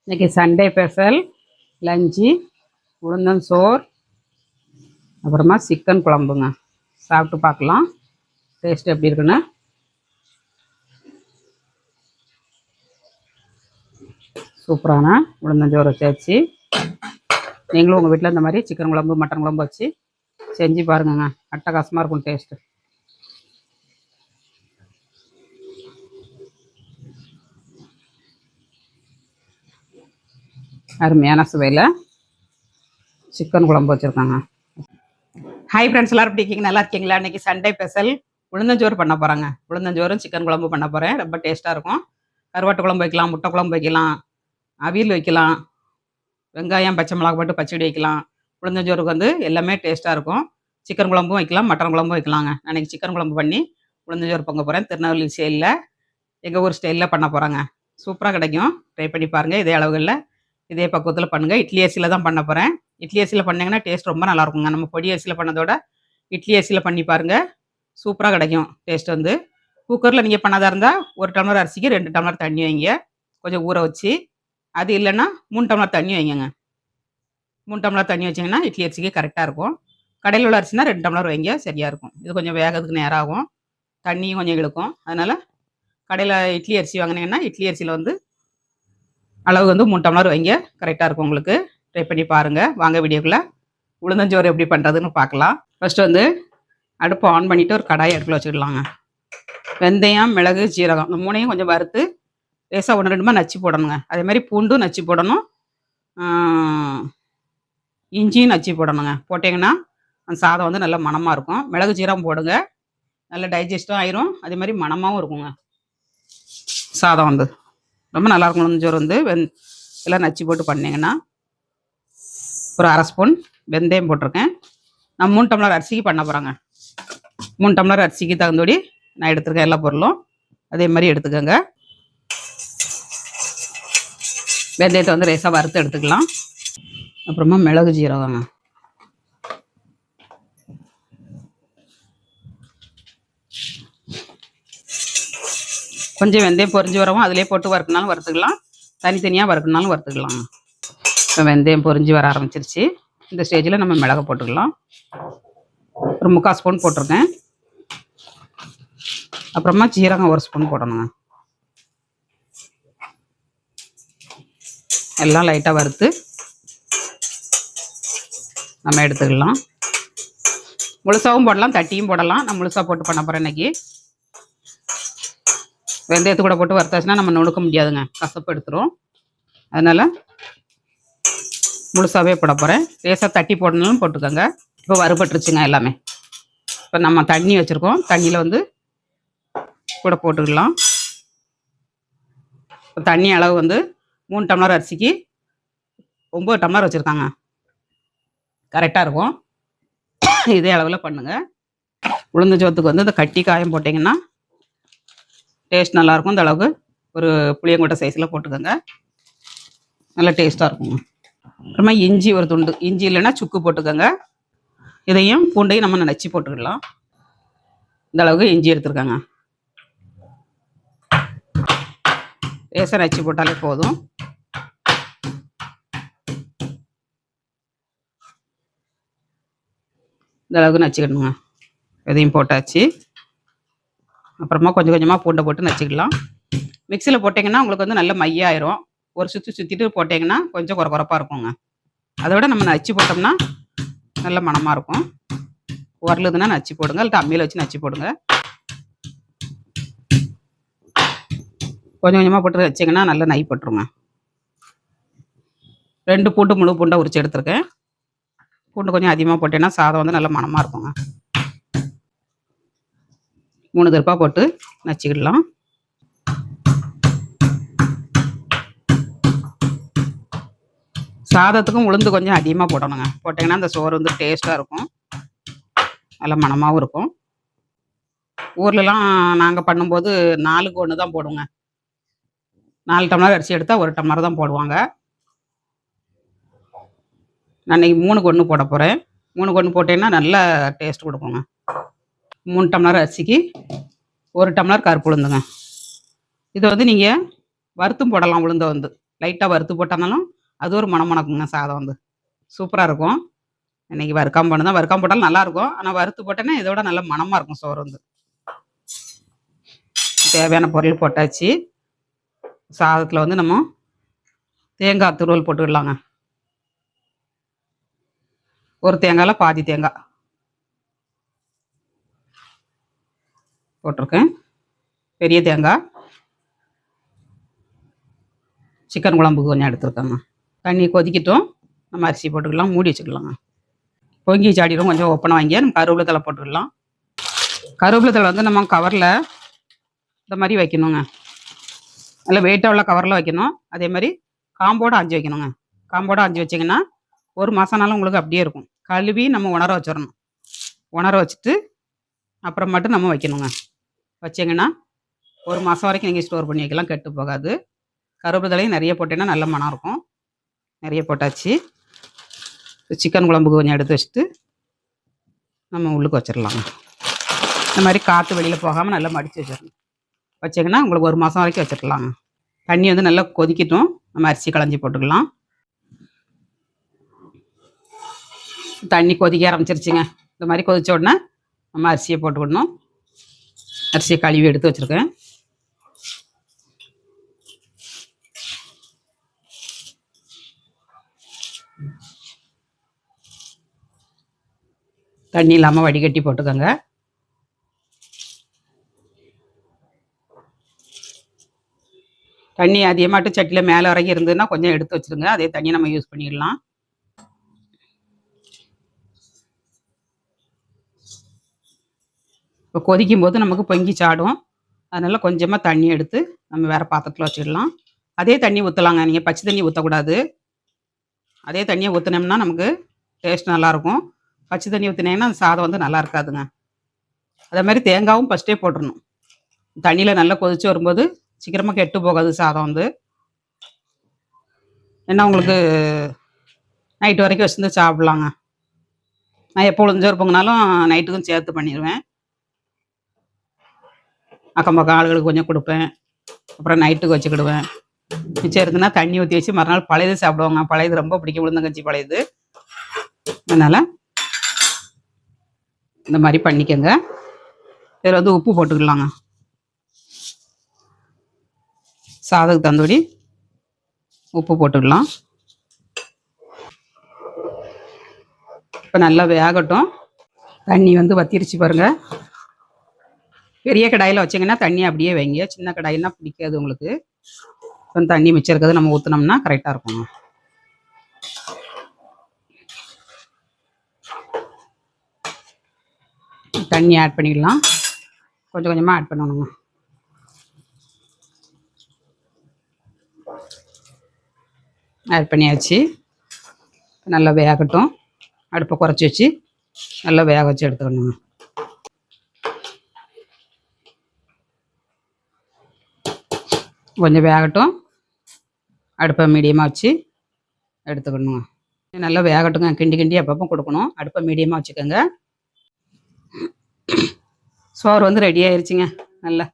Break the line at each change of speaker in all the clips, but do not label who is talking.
இன்னைக்கு Sunday special lunch உளுந்தஞ்சோறு அப்புறமா chicken குழம்புங்க. சாப்பிட்டு பார்க்கலாம் டேஸ்ட் எப்படி இருக்குன்னு. சூப்பரான உளுந்தஞ்சோறு வச்சாச்சு. நீங்களும் உங்கள் வீட்டில் இந்த மாதிரி சிக்கன் குழம்பு மட்டன் குழம்பு வச்சு செஞ்சு பாருங்கங்க. அட்டகாசமாக இருக்கும் டேஸ்ட்டு. அருமையான சுவையில் சிக்கன் குழம்பு வச்சுருக்காங்க. ஹாய் ஃப்ரெண்ட்ஸ், எல்லோரும் எப்படி இருக்கீங்க? நல்லா இருக்கீங்களா? இன்றைக்கி சண்டே ஸ்பெஷல் உளுந்தஞ்சோறு பண்ண போகிறாங்க. உளுந்தஞ்சோறும் சிக்கன் குழம்பு பண்ண போகிறேன். ரொம்ப டேஸ்ட்டாக இருக்கும். கருவாட்டு குழம்பு வைக்கலாம், முட்டை குழம்பு வைக்கலாம், அவியல் வைக்கலாம், வெங்காயம் பச்சை மிளகா போட்டு பச்சடி வைக்கலாம். உளுந்தஞ்சோறுக்கு வந்து எல்லாமே டேஸ்ட்டாக இருக்கும். சிக்கன் குழம்பும் வைக்கலாம், மட்டன் குழம்பும் வைக்கலாங்க. நான் இன்றைக்கி சிக்கன் குழம்பு பண்ணி உளுந்தஞ்சோறு பொங்க போகிறேன். திருநெல்வேலி ஸ்டைலில், எங்கள் ஊர் ஸ்டைலில் பண்ண போகிறாங்க. சூப்பராக கிடைக்கும். ட்ரை பண்ணி பாருங்கள். இதே அளவுகளில் இதே பக்குவத்தில் பண்ணுங்கள். இட்லி அரிசியில் தான் பண்ண போகிறேன். இட்லி அரிசியில் பண்ணிங்கன்னா டேஸ்ட் ரொம்ப நல்லாயிருக்குங்க. நம்ம பொடி அரிசியில் பண்ணதோட இட்லி அரிசியில் பண்ணி பாருங்கள். சூப்பராக கிடைக்கும் டேஸ்ட். வந்து குக்கரில் நீங்கள் பண்ணதாக இருந்தால் 1 டம்ளர் அரிசிக்கு 2 டம்ளர் தண்ணி வைங்க, கொஞ்சம் ஊற வச்சு. அது இல்லைன்னா 3 டம்ளர் தண்ணி வைங்க. 3 டம்ளர் தண்ணி வச்சிங்கன்னா இட்லி அரிசிக்கு கரெக்டாக இருக்கும். கடையில் உள்ள அரிசினா 2 டம்ளர் வைங்க, சரியாக இருக்கும். இது கொஞ்சம் வேகிறதுக்கு நேரம் ஆகும், தண்ணியும் கொஞ்சம் இழுக்கும். அதனால் கடையில் இட்லி அரிசி வாங்கினீங்கன்னா இட்லி அரிசியில் வந்து அளவு வந்து 3 டம்ளர் வைங்க, கரெக்டாக இருக்கும் உங்களுக்கு. ட்ரை பண்ணி பாருங்கள். வாங்க வீடியோக்குள்ளே உளுந்தஞ்சோறு எப்படி பண்ணுறதுன்னு பார்க்கலாம். ஃபஸ்ட்டு வந்து அடுப்பை ஆன் பண்ணிவிட்டு ஒரு கடாயை அடுப்பில் வச்சுக்கலாங்க. வெந்தயம், மிளகு, சீரகம் இந்த மூணையும் கொஞ்சம் வறுத்து லேசாக 1-2 நச்சு போடணுங்க. அதேமாதிரி பூண்டும் நச்சு போடணும், இஞ்சியும் நச்சு போடணுங்க. போட்டிங்கன்னா அந்த சாதம் வந்து நல்ல மணமாக இருக்கும். மிளகு சீரகம் போடுங்க, நல்ல டைஜஸ்ட்டும் ஆயிரும், அதே மாதிரி மணமாகவும் இருக்குங்க. சாதம் வந்து ரொம்ப நல்லாயிருக்கும். உளுந்தஞ்சோறு வந்து எல்லாம் நச்சு போட்டு பண்ணிங்கன்னா. ஒரு 1/2 ஸ்பூன் வெந்தயம் போட்டிருக்கேன். நான் 3 டம்ளர் அரிசிக்கு பண்ண போகிறேங்க. 3 டம்ளர் அரிசிக்கு தகுந்தபடி நான் எடுத்துருக்கேன். எல்லா பொருளும் அதே மாதிரி எடுத்துக்கோங்க. வெந்தயத்தை வந்து லேசாக வறுத்து எடுத்துக்கலாம். அப்புறமா மிளகு ஜீரகங்க, கொஞ்சம் வெந்தயம் பொரிஞ்சு வரவும் அதிலே போட்டு வறுக்கனாலும் வறுத்துக்கலாம், தனித்தனியாக வறுக்கனாலும் வறுத்துக்கலாங்க. இப்போ வெந்தயம் பொரிஞ்சு வர ஆரம்பிச்சிருச்சு. இந்த ஸ்டேஜில் நம்ம மிளகை போட்டுக்கலாம். ஒரு 3/4 ஸ்பூன் போட்டிருக்கேன். அப்புறமா சீரகம் 1 ஸ்பூன் போடணுங்க. எல்லாம் லைட்டாக வறுத்து நம்ம எடுத்துக்கலாம். முழுசாகவும் போடலாம், தட்டியும் போடலாம். நான் முழுசாக போட்டு பண்ண போகிறேன் இன்றைக்கி. வெந்தயத்து கூட போட்டு வறுத்தாச்சுன்னா நம்ம நுணுக்க முடியாதுங்க, கசப்பு எடுத்துரும். அதனால் முழுசாகவே போட போகிறேன். லேசாக தட்டி போடணும்னு போட்டுக்கோங்க. இப்போ வறுபட்டுருச்சுங்க எல்லாமே. இப்போ நம்ம தண்ணி வச்சுருக்கோம், தண்ணியில் வந்து கூட போட்டுக்கலாம். இப்போ தண்ணி அளவு வந்து 3 டம்ளர் அரிசிக்கு 9 டம்ளர் வச்சுருக்காங்க, கரெக்டாக இருக்கும். இதே அளவில் பண்ணுங்கள். உளுந்தஞ்சோத்துக்கு வந்து இந்த கட்டி காயம் போட்டிங்கன்னா டேஸ்ட் நல்லாயிருக்கும். இந்த அளவுக்கு ஒரு புளியங்கொட்டை சைஸில் போட்டுக்கோங்க, நல்லா டேஸ்ட்டாக இருக்குங்க. அப்புறமா இஞ்சி ஒரு துண்டு, இஞ்சி இல்லைன்னா சுக்கு போட்டுக்கோங்க. இதையும் பூண்டையும் நம்ம நச்சு போட்டுக்கலாம். இந்த அளவுக்கு இஞ்சி எடுத்துருக்காங்க. லேசாக நச்சு போட்டாலே போதும். இந்த அளவுக்கு நச்சுக்கணுங்க. இதையும் போட்டாச்சு. அப்புறமா கொஞ்சம் கொஞ்சமாக பூண்டை போட்டு நச்சுக்கலாம். மிக்சியில் போட்டிங்கன்னா உங்களுக்கு வந்து நல்ல மையாயிரும். ஒரு சுற்றிட்டு போட்டிங்கன்னா கொஞ்சம் குறப்பாக இருக்குங்க. அதை விட நம்ம நச்சு போட்டோம்னா நல்ல மணமாக இருக்கும். உரலுதுன்னா நச்சு போடுங்க, இல்லை அம்மியில் வச்சு நச்சு போடுங்க. கொஞ்சம் கொஞ்சமாக போட்டு வச்சிங்கன்னா நல்லா நை போட்டுருங்க. 2 பூண்டு முழு பூண்டை உரிச்சு எடுத்துருக்கேன். பூண்டு கொஞ்சம் அதிகமாக போட்டேன்னா சாதம் வந்து நல்ல மணமாக இருக்குங்க. 3 தடவை போட்டு நச்சுக்கிடலாம். சாதத்துக்கும் உளுந்து கொஞ்சம் அதிகமாக போடணுங்க. போட்டிங்கன்னா அந்த சோறு வந்து டேஸ்ட்டாக இருக்கும், நல்ல மணமாகவும் இருக்கும். ஊர்லலாம் நாங்கள் பண்ணும்போது 4க்கு 1 தான் போடுவோங்க. 4 டம்ளர் அரிசி எடுத்தால் 1 டம்ளர் தான் போடுவாங்க. நான் இன்றைக்கி 3க்கு 1 போட போகிறேன். 3க்கு 1 போட்டேன்னா நல்ல டேஸ்ட் கொடுக்குங்க. 3 டம்ளர் அரிசிக்கு 1 டம்ளர் கருப்பு உளுந்துங்க. இதை வந்து நீங்கள் வறுத்தும் போடலாம். உளுந்தை வந்து லைட்டாக வறுத்து போட்டாலும் அது ஒரு மணக்குங்க. சாதம் வந்து சூப்பராக இருக்கும். இன்றைக்கி வறுக்காமல் பண்ணதான், வறுக்காமல் போட்டாலும் நல்லாயிருக்கும். ஆனால் வறுத்து போட்டேன்னா இதோட நல்ல மணமாக இருக்கும் சோறு வந்து. தேவையான பொருள் போட்டாச்சு. சாதத்தில் வந்து நம்ம தேங்காய் துருவல் போட்டுக்கிடலாங்க. ஒரு தேங்காயில் பாதி தேங்காய் போட்டிருக்கேன். பெரிய தேங்காய் சிக்கன் குழம்புக்கு கொஞ்சம் எடுத்துருக்கேங்க. தண்ணி கொதிக்கட்டும், நம்ம அரிசி போட்டுக்கலாம், மூடி வச்சுக்கலாங்க. பொங்கி சாடிடும், கொஞ்சம் ஓப்பனாக வாங்கி நம்ம கருவேப்பிலை தழை போட்டுக்கலாம். கருவேப்பிலை தழை வந்து நம்ம கவரில் இந்த மாதிரி வைக்கணுங்க. நல்லா வெயிட்டாக உள்ள கவரில் வைக்கணும். அதே மாதிரி காம்போடு அஞ்சு வைக்கணுங்க. காம்போடு அஞ்சு வச்சிங்கன்னா ஒரு மாதம்னாலும் உங்களுக்கு அப்படியே இருக்கும். கழுவி நம்ம உணர வச்சிடணும். உணர வச்சுட்டு அப்புறம் மட்டும் நம்ம வைக்கணுங்க. வச்சிங்கன்னா ஒரு மாதம் வரைக்கும் நீங்கள் ஸ்டோர் பண்ணி வைக்கலாம், கெட்டு போகாது. கருவேப்பிலை தலையும் நிறைய போட்டேன்னா நல்ல மனம் இருக்கும். நிறைய போட்டாச்சு. சிக்கன் குழம்புக்கு கொஞ்சம் எடுத்து வச்சுட்டு நம்ம உள்ளுக்கு வச்சிடலாங்க. இந்த மாதிரி காற்று வெளியில் போகாமல் நல்லா மடித்து வச்சிடணும். வச்சிங்கன்னா உங்களுக்கு ஒரு மாதம் வரைக்கும் வச்சுருக்கலாங்க. தண்ணி வந்து நல்லா கொதிக்கட்டும், நம்ம அரிசி களைஞ்சி போட்டுக்கலாம். தண்ணி கொதிக்க ஆரம்பிச்சிருச்சுங்க. இந்த மாதிரி கொதிச்ச உடனே நம்ம அரிசியை போட்டுக்கணும். அரிசியை கழுவி எடுத்து வச்சுருக்கேன். தண்ணி இல்லாமல் வடிகட்டி போட்டுக்கோங்க. தண்ணி அதிகமாட்டு சட்டியில் மேலே வரைக்கும் இருந்ததுன்னா கொஞ்சம் எடுத்து வச்சுருங்க. அதே தண்ணி நம்ம யூஸ் பண்ணிடலாம். இப்போ கொதிக்கும் போது நமக்கு பொங்கி சாடும். அதனால் கொஞ்சமாக தண்ணி எடுத்து நம்ம வேறு பாத்திரத்தில் வச்சிடலாம். அதே தண்ணி ஊற்றலாங்க. நீங்கள் பச்சை தண்ணி ஊற்றக்கூடாது. அதே தண்ணியை ஊற்றினோம்னா நமக்கு டேஸ்ட் நல்லாயிருக்கும். பச்சை தண்ணி ஊற்றினீங்கன்னா அந்த சாதம் வந்து நல்லா இருக்காதுங்க. அதே மாதிரி தேங்காயும் ஃபஸ்ட்டே போட்டுடணும். தண்ணியில் நல்லா கொதித்து வரும்போது சீக்கிரமாக கெட்டு போகாது சாதம் வந்து. ஏன்னா உங்களுக்கு நைட்டு வரைக்கும் வச்சுருந்து சாப்பிட்லாங்க. நான் எப்போ உளுந்தோறு பொங்கினாலும் நைட்டுக்கும் சேர்த்து பண்ணிடுவேன். அக்கம் பக்கம் ஆளுகளுக்கு கொஞ்சம் கொடுப்பேன். அப்புறம் நைட்டுக்கு வச்சுக்கிடுவேன். மிச்சம் இருந்துன்னா தண்ணி ஊற்றி வச்சு மறுநாள் பழையது சாப்பிடுவாங்க. பழையது ரொம்ப பிடிக்கும், உளுந்தங்கஞ்சி பழையது. அதனால் இந்த மாதிரி பண்ணிக்கோங்க. இதில் வந்து உப்பு போட்டுக்கலாங்க. சாதத்துக்கு தந்தபடி உப்பு போட்டுக்கலாம். இப்போ நல்லா வேகட்டும். தண்ணி வந்து வத்திருச்சு பாருங்கள். பெரிய கடாயில் வச்சிங்கன்னா தண்ணி அப்படியே வைங்க. சின்ன கடாயின்னா பிடிக்காது உங்களுக்கு. கொஞ்சம் தண்ணி மிச்சம் இருக்கிறது நம்ம ஊற்றினோம்னா கரெக்டாக இருக்கும். தண்ணி ஆட் பண்ணிடலாம். கொஞ்சம் கொஞ்சமாக ஆட் பண்ணணுங்க. ஆட் பண்ணியாச்சு. நல்லா வேகட்டும். அடுப்பை குறைச்சி வச்சு நல்லா வேக வச்சு எடுத்துக்கணுங்க. கொஞ்சம் வேகட்டும். அடுப்பை மீடியமாக வச்சு எடுத்துக்கணுங்க. நல்லா வேகட்டுங்க. கிண்டி கிண்டி அப்பப்போ கொடுக்கணும். அடுப்பை மீடியமாக வச்சுக்கோங்க. சோறு வந்து ரெடி ஆயிடுச்சுங்க. நல்லா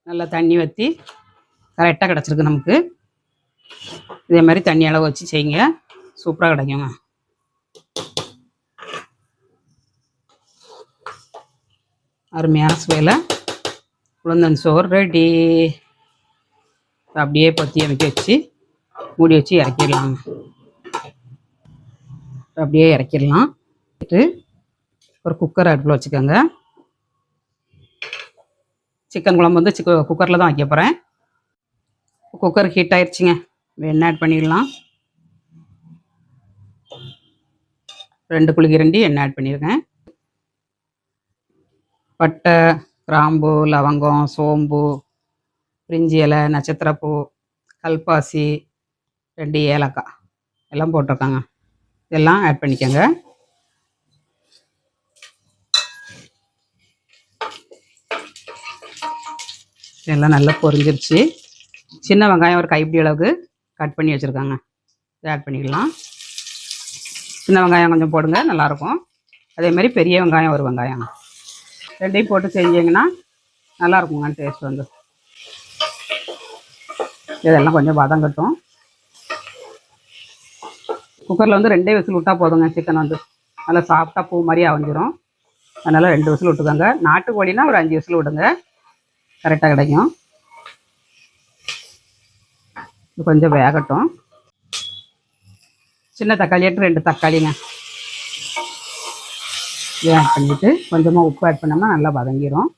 நல்லா தண்ணி வற்றி கரெக்டாக கிடச்சிருக்கு நமக்கு. இதே மாதிரி தண்ணி அளவு வச்சு செய்யுங்க, சூப்பராக கிடைக்குங்க. அருமையான சுவையில் உளுந்தன் சோறு ரெடி. அப்படியே பற்றி அமைக்க வச்சு மூடி வச்சு இறக்கிடலாம். அப்படியே இறக்கிடலாம். ஒரு குக்கர் அடுப்பில் வச்சுக்கோங்க. சிக்கன் குழம்பு வந்து குக்கரில் தான் வைக்க போகிறேன். குக்கர் ஹீட் ஆயிடுச்சுங்க. எண்ணெய் ஆட் பண்ணிடலாம். 2 குழிக்கரண்டி எண்ணெய் ஆட் பண்ணியிருக்கேன். பட்டை, கிராம்பு, லவங்கம், சோம்பு, பிரிஞ்சி இலை, நட்சத்திரப்பூ, கல்பாசி, 2 ஏலக்காய் எல்லாம் போட்டிருக்காங்க. இதெல்லாம் ஆட் பண்ணிக்கோங்க. இதெல்லாம் நல்லா பொரிஞ்சிருச்சு. சின்ன வெங்காயம் ஒரு கைப்பிடி அளவுக்கு கட் பண்ணி வச்சுருக்காங்க. இதை ஆட் பண்ணிக்கலாம். சின்ன வெங்காயம் கொஞ்சம் போடுங்க, நல்லாயிருக்கும். அதேமாதிரி பெரிய வெங்காயம் ஒரு வெங்காயம், 2யும் போட்டு செஞ்சிங்கன்னா நல்லாயிருக்குங்க டேஸ்ட் வந்து. இதெல்லாம் கொஞ்சம் வதங்கட்டும். குக்கரில் வந்து 2 விசில் விட்டால் போதுங்க. சிக்கன் வந்து நல்லா சாஃப்டாக பூ மாதிரி அவிஞ்சிரும். அதனால் 2 விசில் விட்டுக்கோங்க. நாட்டுக்கோழினா ஒரு 5 விசில் விடுங்க, கரெக்டாக கிடைக்கும். இது கொஞ்சம் வேகட்டும். சின்ன தக்காளி 2 தக்காளிங்க இதை ஆட் பண்ணிவிட்டு கொஞ்சமாக உப்பு ஆட் பண்ணோம்னா நல்லா வதங்கிடும்.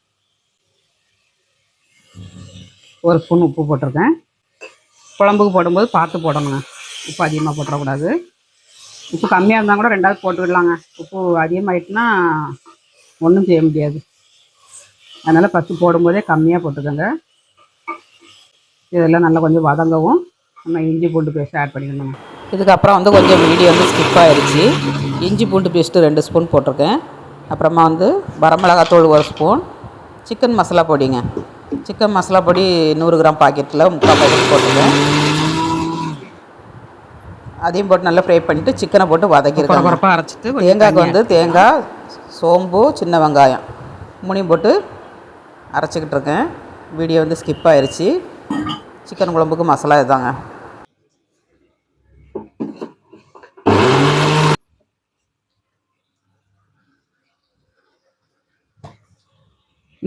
1 ஸ்பூன் உப்பு போட்டிருக்கேன். குழம்புக்கு போடும்போது பார்த்து போடணுங்க, உப்பு அதிகமாக போட்டுறக்கூடாது. உப்பு கம்மியாக இருந்தால் கூட 2வது போட்டுக்கிடலாங்க. உப்பு அதிகமாகிட்டுனா ஒன்றும் செய்ய முடியாது. அதனால் ஃபஸ்ட்டு போடும்போதே கம்மியாக போட்டுக்கோங்க. இதெல்லாம் நல்லா கொஞ்சம் வதங்கவும் நம்ம இஞ்சி பூண்டு பேஸ்ட் ஆட் பண்ணிக்கணுங்க. இதுக்கப்புறம் வந்து கொஞ்சம் வீடியோ வந்து ஸ்கிப் ஆகிடுச்சு. இஞ்சி பூண்டு பேஸ்ட்டு 2 ஸ்பூன் போட்டிருக்கேன். அப்புறமா வந்து வரமிளகாத்தூள் 1 ஸ்பூன், சிக்கன் மசாலா பொடிங்க. சிக்கன் மசாலா பொடி 100 கிராம் பாக்கெட்டில் 3/4 பாக்கெட் போட்டிருக்கேன். அதையும் போட்டு நல்லா ஃப்ரை பண்ணிவிட்டு சிக்கனை போட்டு வதக்கிருக்கேன். குறப்பாக அரைச்சிட்டு தேங்காய்க்கு வந்து தேங்காய், சோம்பு, சின்ன வெங்காயம் 3 போட்டு அரைச்சிக்கிட்டு இருக்கேன். வீடியோ வந்து ஸ்கிப் ஆயிடுச்சு. சிக்கன் குழம்புக்கு மசாலா இதுதாங்க.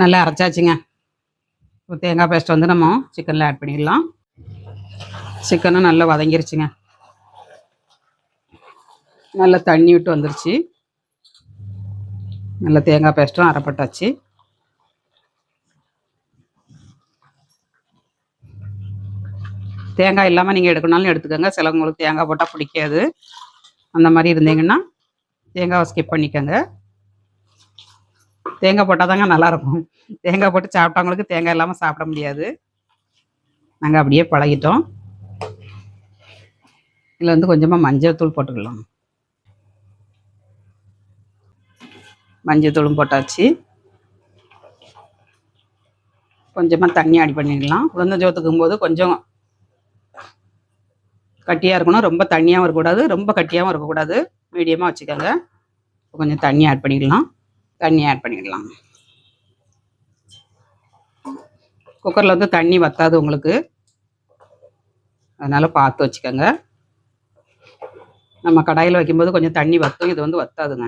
நல்லா அரைச்சாச்சுங்க. இப்போ தேங்காய் பேஸ்ட் வந்து நம்ம சிக்கனில் ஆட் பண்ணிடலாம். சிக்கனும் நல்லா வதங்கிருச்சுங்க. நல்லா தண்ணி விட்டு வந்துருச்சு. நல்லா தேங்காய் பேஸ்ட்டும் அரைப்பட்டாச்சு. தேங்காய் இல்லாமல் நீங்கள் எடுக்கணும்னாலும் எடுத்துக்கோங்க. சிலவங்களுக்கு தேங்காய் போட்டால் பிடிக்காது. அந்த மாதிரி இருந்தீங்கன்னா தேங்காவை ஸ்கிப் பண்ணிக்கோங்க. தேங்காய் போட்டால் தாங்க நல்லாயிருக்கும். தேங்காய் போட்டு சாப்பிட்டவங்களுக்கு தேங்காய் இல்லாமல் சாப்பிட முடியாது. நாங்கள் அப்படியே பழகிட்டோம். இதில் வந்து கொஞ்சமாக மஞ்சள் தூள் போட்டுக்கலாம். மஞ்சள் தூளும் போட்டாச்சு. கொஞ்சமாக தண்ணி ஆட் பண்ணிக்கலாம். உளுந்தஞ்சோத்துக்கும் போது கொஞ்சம் கட்டியாக இருக்கணும். ரொம்ப தண்ணியாகவும் இருக்கக்கூடாது, ரொம்ப கட்டியாகவும் இருக்கக்கூடாது. மீடியமாக வச்சுக்கோங்க. கொஞ்சம் தண்ணி ஆட் பண்ணிக்கலாம். குக்கரில் வந்து தண்ணி வற்றாது உங்களுக்கு, அதனால் பார்த்து வச்சுக்கோங்க. நம்ம கடாயில் வைக்கும்போது கொஞ்சம் தண்ணி வற்றும், இது வந்து வற்றாதுங்க.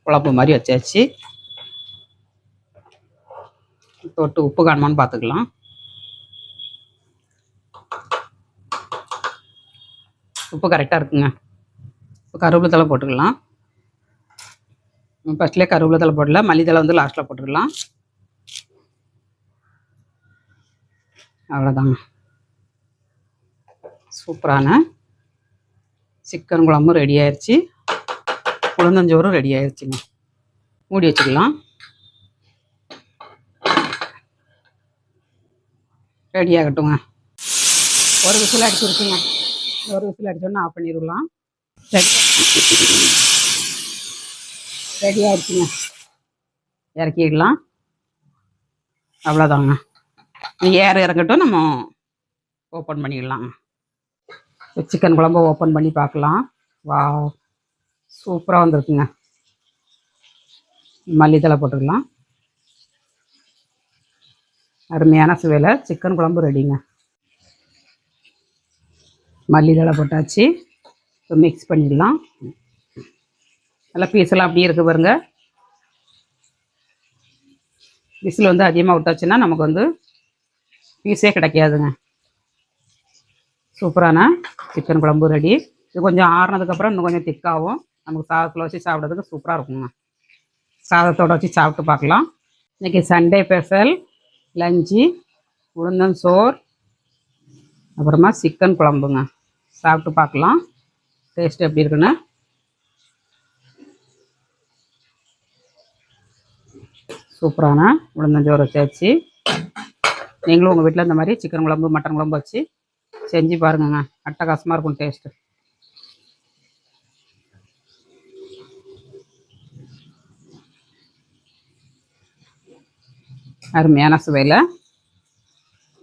குழம்பு மாதிரி வச்சாச்சு. தொட்டு உப்பு காணுமான்னு பார்த்துக்கலாம். உப்பு கரெக்டாக இருக்குங்க. இப்போ கருவேப்பிலை தழை போட்டுக்கலாம். ஃபஸ்ட்லேயே கருவேப்பிலை தழை போடல, மல்லித்தழை வந்து லாஸ்ட்டில் போட்டுக்கலாம். அவ்வளோதாங்க. சூப்பரான சிக்கன் குழம்பும் ரெடி ஆயிடுச்சு. உளுந்தஞ்சோறும் ரெடி ஆயிடுச்சுங்க. மூடி வச்சுக்கலாம். ரெடி ஆகட்டுங்க. ஒரு விசில் அடிச்சிருச்சுங்க. ஒரு விசில் அடிச்சோன்னா ஆஃப் பண்ணிடலாம். ரெடி ஆயிடுச்சுங்க. இறக்கிடலாம். அவ்வளோதாங்க. ஏர் இறங்கட்டும், நம்ம ஓப்பன் பண்ணிடலாங்க. சிக்கன் குழம்பு ஓப்பன் பண்ணி பார்க்கலாம். வா, சூப்பராக வந்துருக்குங்க. மல்லித்தழை போட்டுக்கலாம். அருமையான சுவையில் சிக்கன் குழம்பு ரெடிங்க. மல்லித்தழை போட்டாச்சு. இப்போ மிக்ஸ் பண்ணிடலாம். நல்லா பீஸெல்லாம் அப்படியே இருக்குது பாருங்க. விசில் வந்து அதிகமாக விட்டாச்சுன்னா நமக்கு வந்து பீஸே கிடைக்காதுங்க. சூப்பரான சிக்கன் குழம்பு ரெடி. இது கொஞ்சம் ஆறுனதுக்கப்புறம் இன்னும் கொஞ்சம் திக்காகும். நமக்கு சாதத்தில் வச்சு சாப்பிட்றதுக்கு சூப்பராக இருக்குங்க. சாதத்தோடு வச்சு சாப்பிட்டு பார்க்கலாம். இன்றைக்கி சண்டே ஸ்பெஷல் லஞ்சு உளுந்தஞ்சோறு, அப்புறமா சிக்கன் குழம்புங்க. சாப்பிட்டு பார்க்கலாம் டேஸ்ட் எப்படி இருக்குன்னு. சூப்பரான உளுந்தஞ்சோறு வச்சாச்சு. நீங்களும் உங்கள் வீட்டில் இந்த மாதிரி சிக்கன் குழம்பு, மட்டன் குழம்பு வச்சு செஞ்சு பாருங்கங்க. அட்டகாசமாக இருக்கும் டேஸ்ட்டு. அருமையான சுவையில்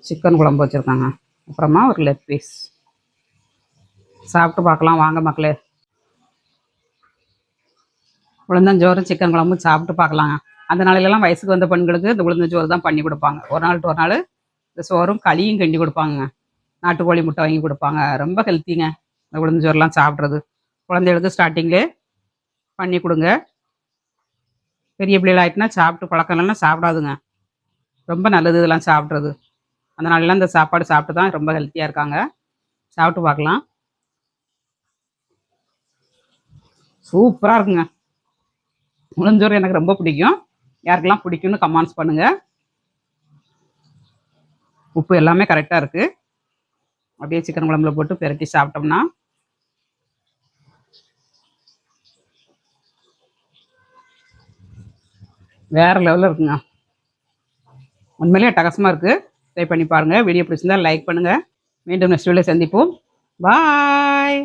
சிக்கன் குழம்பு வச்சுருக்காங்க. அப்புறமா ஒரு லெக் பீஸ். சாப்பிட்டு பார்க்கலாம் வாங்க மக்களே. உளுந்தஞ்சோறு சிக்கன் குழம்பு சாப்பிட்டு பார்க்கலாங்க. அந்த நாளையிலலாம் வயசுக்கு வந்த பெண்களுக்கு இந்த உளுந்தஞ்சோறு தான் பண்ணி கொடுப்பாங்க. ஒரு நாள் இந்த சோறும் களியும் கிண்டி கொடுப்பாங்க. நாட்டுக்கோழி முட்டை வாங்கி கொடுப்பாங்க. ரொம்ப ஹெல்த்திங்க இந்த உளுந்தஞ்சோறுலாம் சாப்பிட்றது. குழந்தைகளுக்கு ஸ்டார்டிங்லேயே பண்ணி கொடுங்க. பெரிய பிள்ளைகள் ஆகிட்டுனா சாப்பிட்டு பழக்கம் இல்லைன்னா சாப்பிடாதுங்க. ரொம்ப நல்லது இதெல்லாம் சாப்பிட்றது. அதனாலலாம் இந்த சாப்பாடு சாப்பிட்டு தான் ரொம்ப ஹெல்த்தியாக இருக்காங்க. சாப்பிட்டு பார்க்கலாம். சூப்பராக இருக்குங்க. உளுந்தஞ்சோறு எனக்கு ரொம்ப பிடிக்கும். யாருக்கெல்லாம் பிடிக்கும்னு கமெண்ட்ஸ் பண்ணுங்கள். உப்பு எல்லாமே கரெக்டாக இருக்குது. அப்படியே சிக்கன் குழம்புல போட்டு பெரட்டி சாப்பிட்டோம்னா வேறு லெவலில் இருக்குங்க. உண்மையிலேயே அட்டகாசமாக இருக்குது. ட்ரை பண்ணி பாருங்கள். வீடியோ பிடிச்சிருந்தா லைக் பண்ணுங்கள். மீண்டும் நெக்ஸ்ட் வீடியோவில் சந்திப்போம். பாய்.